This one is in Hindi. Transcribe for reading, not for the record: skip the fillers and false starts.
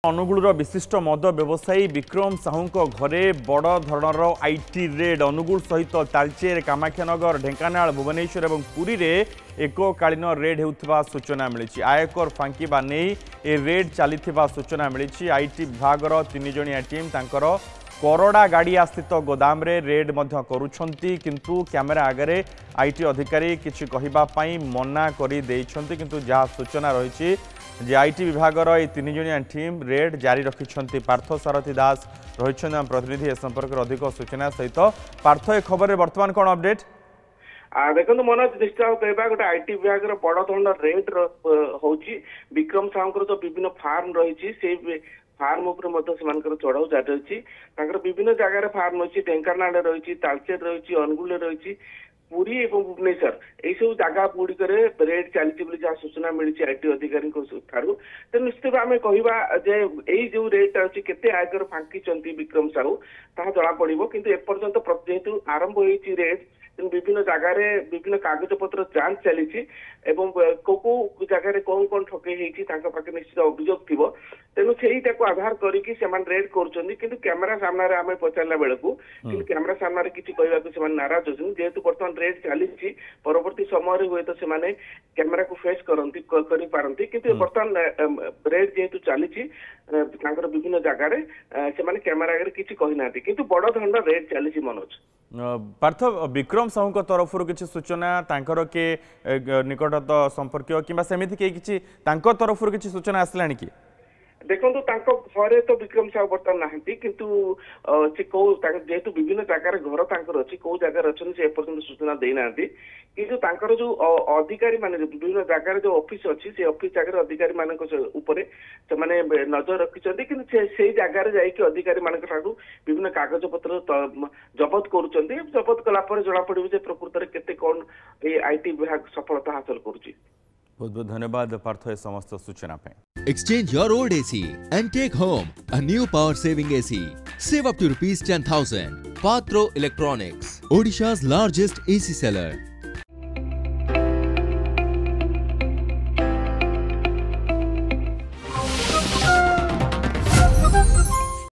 अनुगुलर विशिष्ट मद व्यवसायी विक्रम साहू घरे बड़ धरणर आईटी रेड अनुगुल सहित तालचेर कामाख्यानगर ढेंकानाल भुवनेश्वर और पुरी रे एककालीन रेड होता सूचना मिली आयकर फांकिबा नहीं ए रेड चली सूचना मिली आईटी विभागर 3 जणिया टीम तांकर करड़ा गाड़ी स्थित गोदाम रे रेड करुछंती किंतु कैमेरा आगे आईटी अधिकारी किछि कहिबापई मना करि देइछंती किंतु जहाँ सूचना रही जे आईटी विभागर ये 3 जणिया टीम रेड जारी रखिछंती। पार्थ सारथी दास रही प्रतिनिधि ए संपर्क अधिक सूचना सहित पार्थ ए खबर वर्तमान कौन अपडेट देखो मनोज निश्चय कहवा गोटे आईटी विभाग बड़ धरण रेड होची विक्रम साहू जो विभिन्न फार्म रही फार्म उपर चढ़ाऊ जारी रही विभिन्न जगह फार्म अच्छी ढेंकानाल रही तालचेर रही अनुगुल रही पुरी और भुवनेश्वर यही सब जगह गुड़िक रेड चली जहाँ सूचना मिली आईटी अधिकारी तो निश्चित आम कह जो रेट अच्छी केते आयकर फांकी विक्रम साहू ता जमा पड़ो किंतु एपर्यंत जेहेतु आरंभ होती रेड विभिन्न जगह विभिन्न कागज पत्र जांच चली को जगह कौन कौन ठकई होती निश्चित अभियोग थी तेणु से आधार करके रेड कर कैमेरा सामने आम पचारा बेलू कि कैमेरा सामने किसी कहवाक नाराज अच्छे जेहेतु बर्तमान रेड चली परवर्ती समय हुए तो से कैमेरा को फेस करती किंतु बर्तमान रेड जेहेतु चली विभिन्न जगह से कैमेरा आगे किसी कहना किंतु बड़ धरण रेड चली मनोज पार्थ विक्रम साहू तरफ किसी सूचना तांकर के निकटत संपर्क कि सेमती किसी तरफ किसी सूचना आसला कि देखो घरे तो विक्रम साहू बर्तमान ना किंतु जेहेतु विभिन्न जगार घर अच्छी कौ जगार अच्छे से एपर्यंत सूचना देना किंतु जो अधिकारी मान विभिन्न जगार जो ऑफिस अच्छी से ऑफिस जगह अधिकारी मान नजर रखिंट कि जगार जाकि अधिकारी मान विभिन्न कागज पत्र जबत कर जबत कलापर जना पड़े प्रकृत में केते कौन ये आईटी विभाग सफलता हासिल करुच्ची। बहुत बहुत धन्यवाद पार्थ समस्त सूचना पे। Exchange your old AC and take home a new power saving AC. Save up to ₹10,000. Patro Electronics, Odisha's largest AC seller.